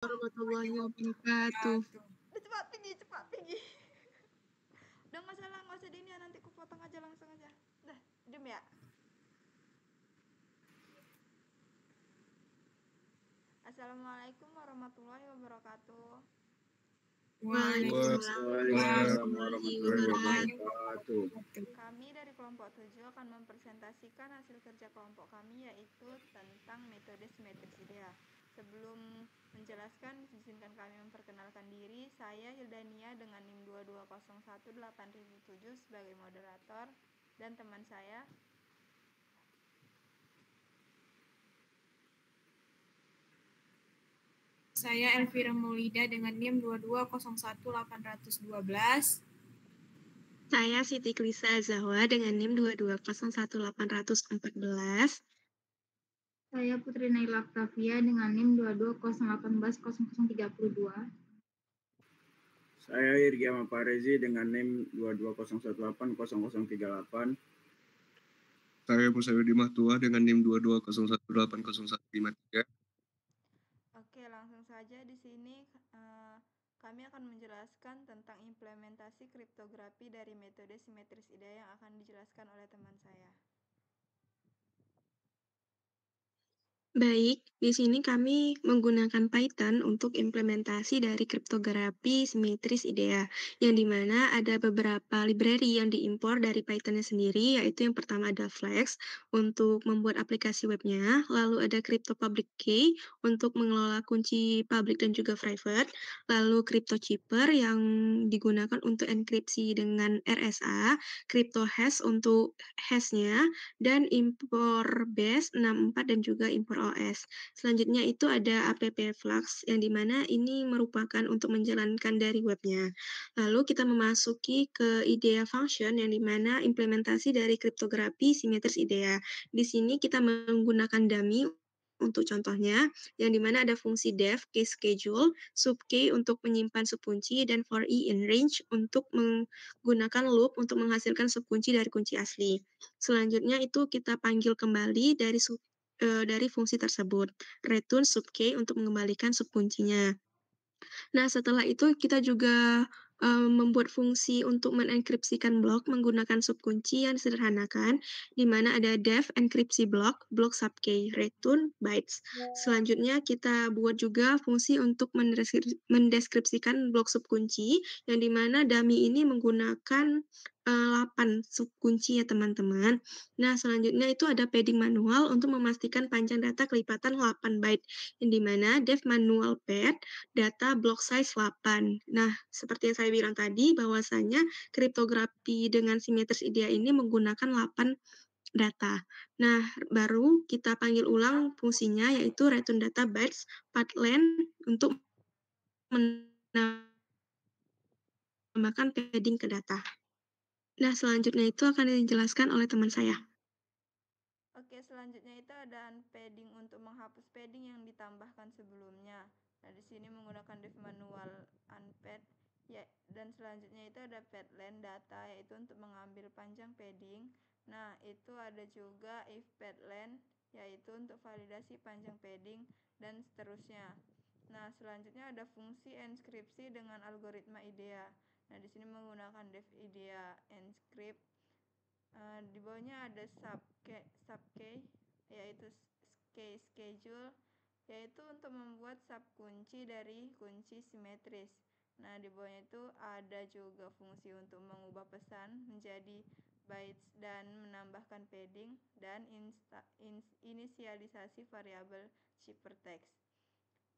Warahmatullahi wabarakatuh. Udah cepat tinggi. Udah nggak usah di ini ya, nanti aku potong aja langsung aja. Udah, diam ya. Assalamualaikum warahmatullahi wabarakatuh. Waalaikumsalam warahmatullahi wabarakatuh. Kami dari kelompok 7 akan mempresentasikan hasil kerja kelompok kami, yaitu tentang metode simetris idea. Sebelum menjelaskan, izinkan kami memperkenalkan diri. Saya Hildania dengan NIM 22018007 sebagai moderator, dan teman saya Elvira Maulida dengan NIM 22018012. Saya Siti Klisa Zahwa dengan NIM 22011814. Saya Putri Naila Octavia dengan NIM 2208100032. Saya Irgi Ahmad Farezi dengan NIM 2201800038. Saya Musawidi Mahtua dengan NIM 2201801153. Oke, langsung saja di sini kami akan menjelaskan tentang implementasi kriptografi dari metode simetris idea yang akan dijelaskan oleh teman saya. Baik, di sini kami menggunakan Python untuk implementasi dari kriptografi simetris idea, yang dimana ada beberapa library yang diimpor dari Pythonnya sendiri, yaitu yang pertama ada Flex untuk membuat aplikasi webnya, lalu ada Crypto Public Key untuk mengelola kunci public dan juga private, lalu Crypto Chipper yang digunakan untuk enkripsi dengan RSA, Crypto Hash untuk hashnya, dan impor base 64 dan juga impor OS. Selanjutnya itu ada app Flux yang dimana ini merupakan untuk menjalankan dari webnya. Lalu kita memasuki ke IDEA function yang dimana implementasi dari kriptografi simetris IDEA. Di sini kita menggunakan dummy untuk contohnya, yang dimana ada fungsi def, key schedule, sub key untuk menyimpan subkunci, dan for i in range untuk menggunakan loop untuk menghasilkan subkunci dari kunci asli. Selanjutnya itu kita panggil kembali dari fungsi tersebut, return sub key untuk mengembalikan subkuncinya. Nah, setelah itu kita juga membuat fungsi untuk menenkripsikan blok menggunakan subkunci yang disederhanakan, di mana ada def enkripsi blok subkey, return bytes. Selanjutnya kita buat juga fungsi untuk mendeskripsikan blok subkunci, yang dimana dummy ini menggunakan 8 subkunci ya teman-teman. Nah, selanjutnya itu ada padding manual untuk memastikan panjang data kelipatan 8 byte, yang dimana def manual pad data block size 8. Nah, seperti yang saya bilang tadi, bahwasanya kriptografi dengan simetris idea ini menggunakan 8 data. Nah, baru kita panggil ulang fungsinya, yaitu return data bytes path length untuk menambahkan padding ke data. Nah, selanjutnya itu akan dijelaskan oleh teman saya. Oke, selanjutnya itu ada unpadding untuk menghapus padding yang ditambahkan sebelumnya. Nah, di sini menggunakan def manual unpad ya, dan selanjutnya itu ada pad length data, yaitu untuk mengambil panjang padding. Nah, itu ada juga if pad length, yaitu untuk validasi panjang padding dan seterusnya. Nah, selanjutnya ada fungsi enskripsi dengan algoritma IDEA. Nah, di sini menggunakan def IDEA enscript. Di bawahnya ada subkey yaitu key schedule, yaitu untuk membuat subkunci dari kunci simetris. Nah, di bawahnya itu ada juga fungsi untuk mengubah pesan menjadi bytes dan menambahkan padding, dan inisialisasi variabel ciphertext.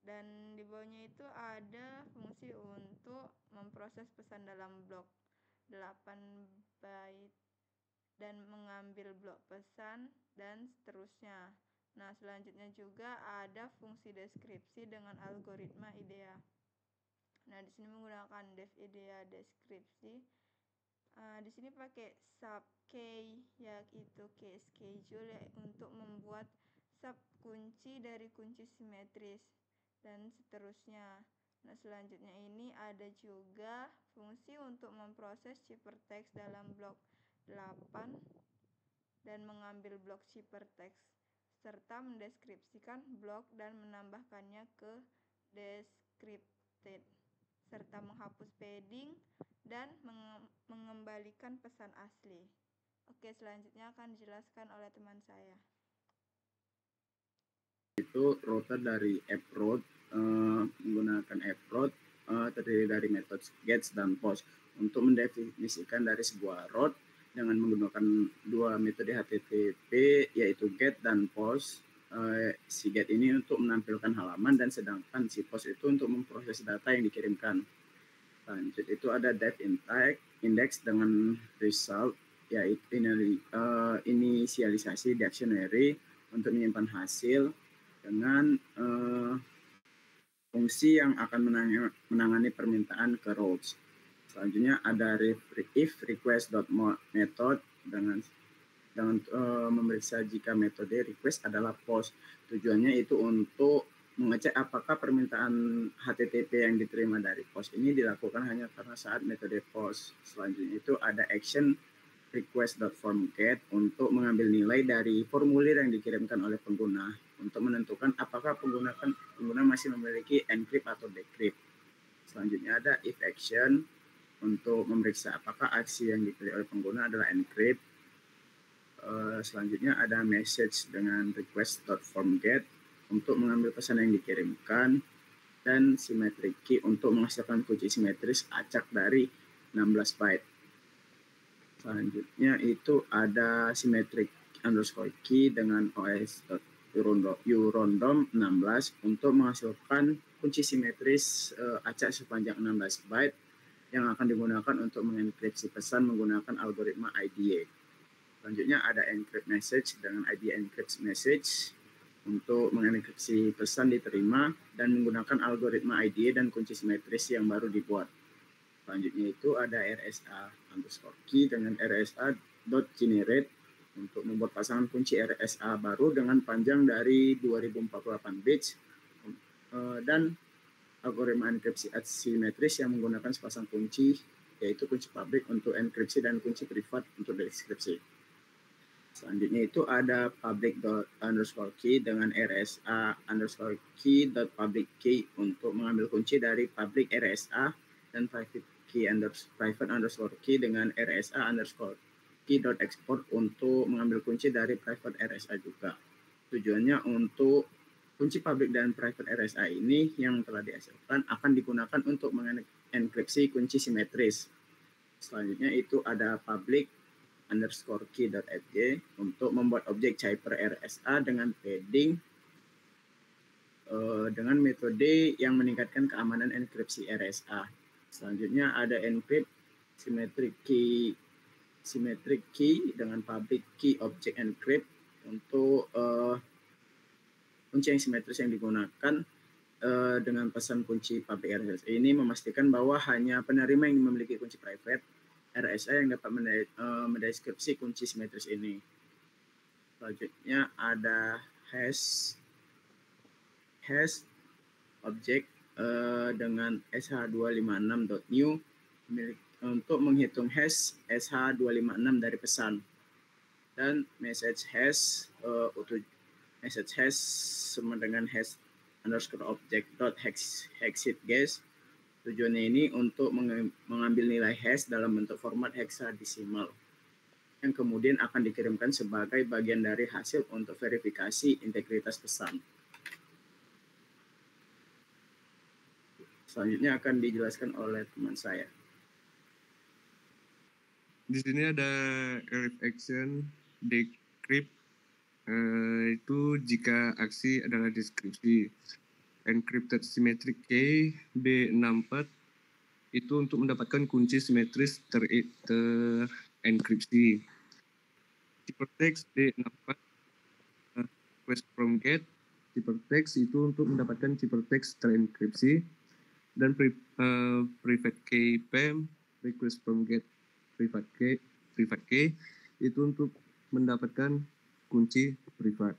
Dan di bawahnya itu ada fungsi untuk memproses pesan dalam blok 8 byte dan mengambil blok pesan dan seterusnya. Nah, selanjutnya juga ada fungsi deskripsi dengan algoritma IDEA. Nah, di sini menggunakan def IDEA deskripsi. Di sini pakai subkey, yaitu key schedule, untuk membuat subkunci dari kunci simetris dan seterusnya. Nah, selanjutnya ini ada juga fungsi untuk memproses ciphertext dalam blok 8 dan mengambil blok ciphertext serta mendeskripsikan blok dan menambahkannya ke decrypted, serta menghapus padding dan mengembalikan pesan asli. Oke, selanjutnya akan dijelaskan oleh teman saya. Itu router dari AppRoute, menggunakan AppRoute terdiri dari metode get dan post untuk mendefinisikan dari sebuah route dengan menggunakan dua metode HTTP yaitu get dan post. Si get ini untuk menampilkan halaman dan sedangkan si post itu untuk memproses data yang dikirimkan. Lanjut itu ada dive index dengan result yaitu inisialisasi dictionary untuk menyimpan hasil dengan fungsi yang akan menangani permintaan ke routes. Selanjutnya ada if request.method dengan memeriksa jika metode request adalah post. Tujuannya itu untuk mengecek apakah permintaan HTTP yang diterima dari post ini dilakukan hanya karena saat metode post. Selanjutnya itu ada action request.formGet untuk mengambil nilai dari formulir yang dikirimkan oleh pengguna untuk menentukan apakah pengguna masih memiliki encrypt atau decrypt. Selanjutnya ada if action untuk memeriksa apakah aksi yang dipilih oleh pengguna adalah encrypt. Selanjutnya ada message dengan request.formGet untuk mengambil pesan yang dikirimkan dan symmetric key untuk menghasilkan kunci simetris acak dari 16 byte. Selanjutnya itu ada symmetric underscore key dengan os.urondom 16 untuk menghasilkan kunci simetris acak sepanjang 16 byte yang akan digunakan untuk mengenkripsi pesan menggunakan algoritma IDA. Selanjutnya ada encrypt message dengan IDA encrypt message untuk mengenkripsi pesan diterima dan menggunakan algoritma IDA dan kunci simetris yang baru dibuat. Selanjutnya itu ada RSA underscore key dengan RSA.generate untuk membuat pasangan kunci RSA baru dengan panjang dari 2048 bits dan algoritma enkripsi asimetris yang menggunakan sepasang kunci yaitu kunci public untuk enkripsi dan kunci privat untuk deskripsi. Selanjutnya itu ada public._key dengan RSA underscore key.public key untuk mengambil kunci dari public RSA dan private key dengan RSA underscore key.export untuk mengambil kunci dari private RSA juga. Tujuannya untuk kunci public dan private RSA ini yang telah dihasilkan akan digunakan untuk mengenkripsi kunci simetris. Selanjutnya itu ada public underscore key.fg untuk membuat objek cipher RSA dengan padding dengan metode yang meningkatkan keamanan enkripsi RSA. Selanjutnya ada encrypt symmetric key dengan public key object encrypt untuk kunci yang simetris yang digunakan dengan pesan kunci public RSA ini memastikan bahwa hanya penerima yang memiliki kunci private RSA yang dapat mendeskripsi kunci simetris ini. Selanjutnya ada hash object dengan sh256.new untuk menghitung hash sh256 dari pesan dan message hash sama dengan hash underscore object.hexitguess. Tujuannya ini untuk mengambil nilai hash dalam bentuk format heksadesimal yang kemudian akan dikirimkan sebagai bagian dari hasil untuk verifikasi integritas pesan. Selanjutnya akan dijelaskan oleh teman saya. Di sini ada elif action decrypt itu jika aksi adalah deskripsi. Encrypted symmetric key B64 itu untuk mendapatkan kunci simetris terenkripsi. Ciphertext B64 request from get. Ciphertext itu untuk mendapatkan ciphertext terenkripsi dan private key PEM request from get private key itu untuk mendapatkan kunci privat.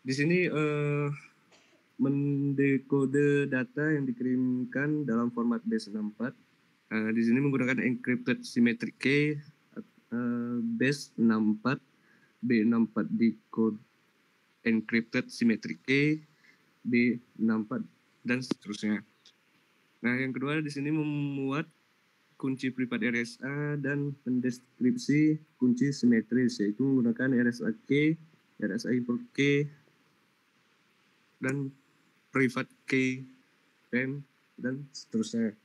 Di sini mendekode data yang dikirimkan dalam format base64. Di sini menggunakan encrypted symmetric key base64 B64 decode encrypted symmetric key B64 dan seterusnya. Nah, yang kedua di sini memuat kunci privat RSA dan mendeskripsi kunci simetris, yaitu menggunakan RSA key, RSA import key, dan privat key, PEM, dan seterusnya.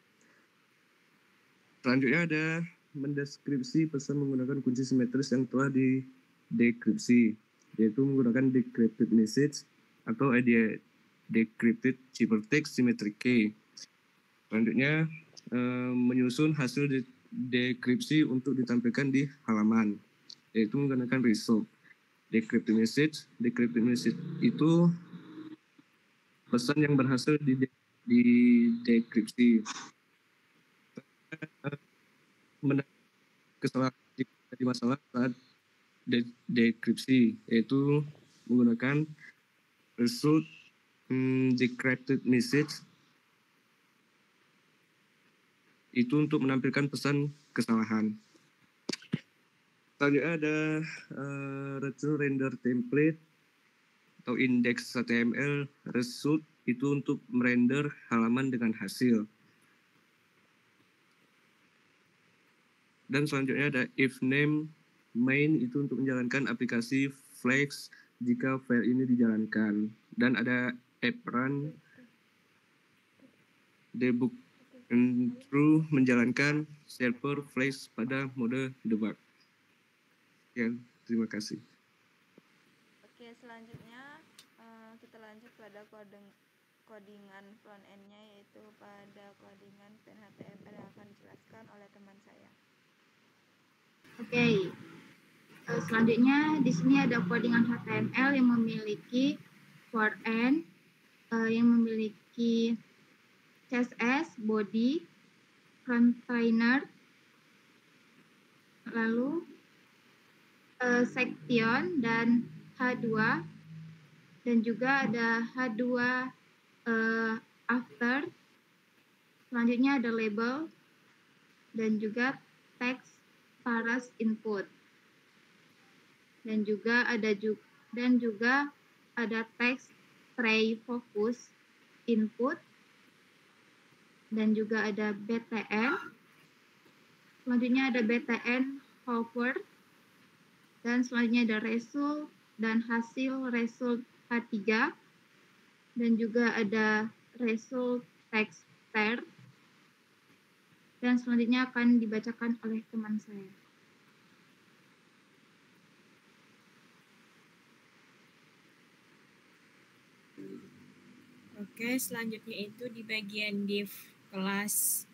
Selanjutnya ada mendeskripsi pesan menggunakan kunci simetris yang telah didekripsi, yaitu menggunakan decrypted message atau decrypted ciphertext symmetric key. Selanjutnya menyusun hasil dekripsi untuk ditampilkan di halaman, yaitu menggunakan result. Decrypted message itu pesan yang berhasil didekripsi. Kesalahan jika terjadi masalah saat dekripsi, yaitu menggunakan result decrypted message itu untuk menampilkan pesan kesalahan. Selanjutnya ada return render template atau index HTML result itu untuk merender halaman dengan hasil. Dan selanjutnya ada if name main itu untuk menjalankan aplikasi Flex jika file ini dijalankan. Dan ada app run debug through menjalankan server Flex pada mode debug. Ya, terima kasih. Oke, selanjutnya kita lanjut pada codingan front end-nya, yaitu pada codingan PHTML yang akan dijelaskan oleh teman saya. Oke. Selanjutnya di sini ada codingan HTML yang memiliki for end, yang memiliki CSS, body, container, lalu section dan H2, dan juga ada H2 after. Selanjutnya ada label dan juga text paras input, dan juga ada text tray focus input, dan juga ada btn. Selanjutnya ada btn hover, dan selanjutnya ada result dan hasil result H3, dan juga ada result text pair, dan selanjutnya akan dibacakan oleh teman saya. Oke, selanjutnya itu di bagian div kelas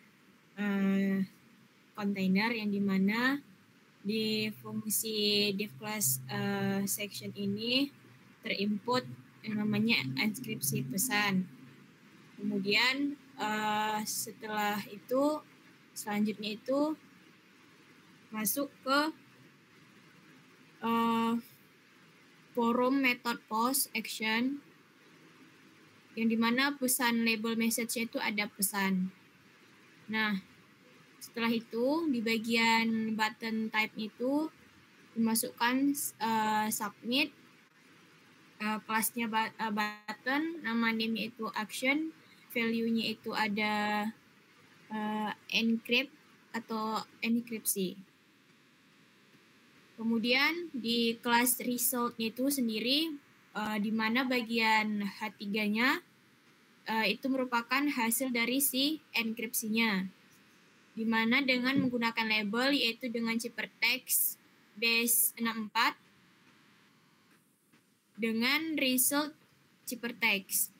container, yang dimana di fungsi div class section ini terinput yang namanya inskripsi pesan. Kemudian setelah itu selanjutnya itu masuk ke forum method post action, yang dimana pesan label message-nya itu ada pesan. Nah, setelah itu di bagian button type itu dimasukkan submit, kelasnya button, nama name itu action, value-nya itu ada encrypt atau enkripsi. Kemudian di kelas result-nya itu sendiri, di mana bagian H3-nya itu merupakan hasil dari si enkripsinya, di mana dengan menggunakan label yaitu dengan ciphertext base 64 dengan result ciphertext.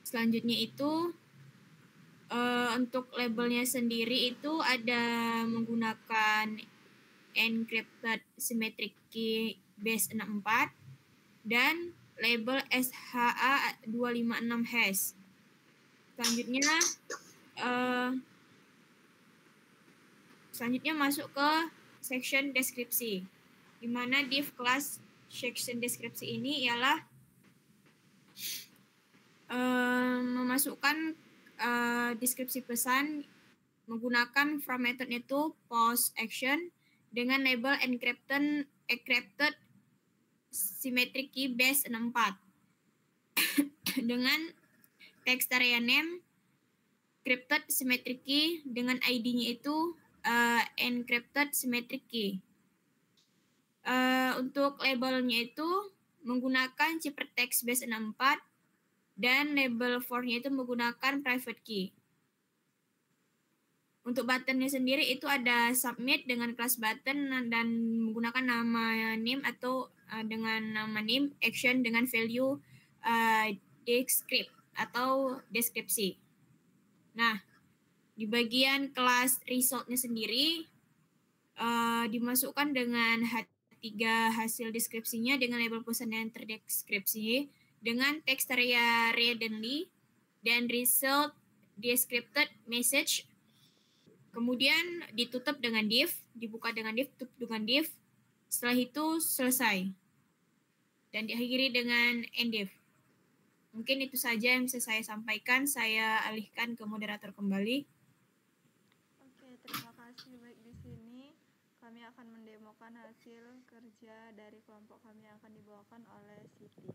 Selanjutnya itu untuk labelnya sendiri itu ada menggunakan encrypted symmetric key base 64 dan label SHA256 hash. Selanjutnya masuk ke section deskripsi, di mana div class section deskripsi ini ialah memasukkan deskripsi pesan menggunakan from methodnya itu post action dengan label encrypted symmetric key base 64. dengan text area name, encrypted symmetric key dengan ID-nya itu encrypted symmetric key. Untuk labelnya itu menggunakan ciphertext base 64 dan label for-nya itu menggunakan private key. Untuk buttonnya sendiri itu ada submit dengan kelas button dan menggunakan nama name atau dengan nama name, action dengan value descript atau deskripsi. Nah, di bagian kelas result-nya sendiri dimasukkan dengan H3 hasil deskripsinya dengan label pesan yang terdeskripsi dengan text area readily dan result descripted message. Kemudian ditutup dengan div, dibuka dengan div, tutup dengan div. Setelah itu selesai. Dan diakhiri dengan enddiv. Mungkin itu saja yang bisa saya sampaikan. Saya alihkan ke moderator kembali. Oke, terima kasih. Baik, di sini kami akan mendemokan hasil kerja dari kelompok kami yang akan dibawakan oleh Siti.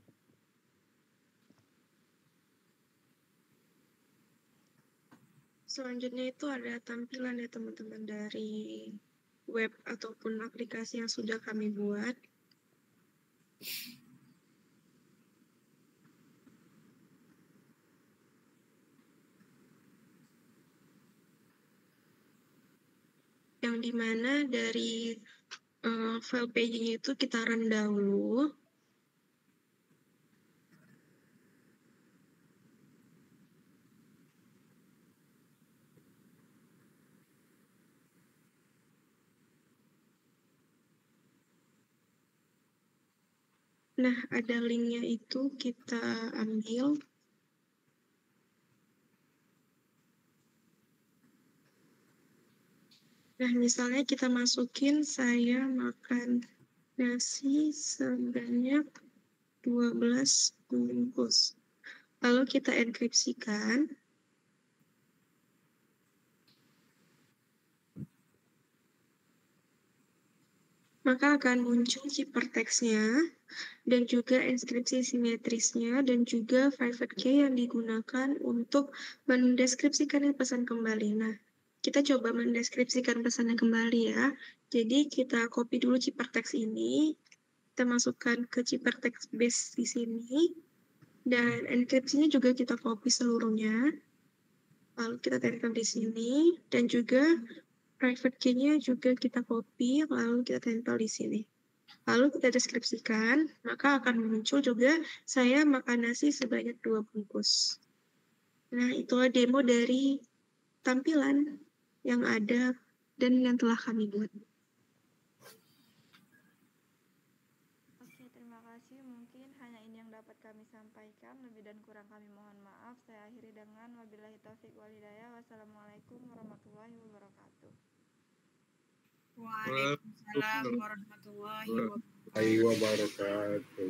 Selanjutnya itu ada tampilan ya teman-teman dari web ataupun aplikasi yang sudah kami buat. Yang dimana dari file paging itu kita run dahulu. Nah, ada linknya itu kita ambil. Nah, misalnya kita masukin saya makan nasi sebanyak 12 bungkus. Lalu kita enkripsikan. Maka akan muncul ciphertext-nya dan juga inskripsi simetrisnya dan juga private key yang digunakan untuk mendeskripsikan pesan kembali. Nah, kita coba mendeskripsikan pesannya kembali ya. Jadi kita copy dulu ciphertext ini, kita masukkan ke ciphertext base di sini, dan enkripsinya juga kita copy seluruhnya. Lalu kita tempel di sini, dan juga private key-nya juga kita copy, lalu kita tempel di sini. Lalu kita deskripsikan, maka akan muncul juga saya makan nasi sebanyak 2 bungkus. Nah, itulah demo dari tampilan yang ada dan yang telah kami buat. Oke, terima kasih. Mungkin hanya ini yang dapat kami sampaikan. Lebih dan kurang kami mohon maaf. Saya akhiri dengan wabillahi taufiq wal hidayah. Wassalamualaikum warahmatullahi wabarakatuh. Waalaikumsalam warahmatullahi wabarakatuh. Wabarakatuh.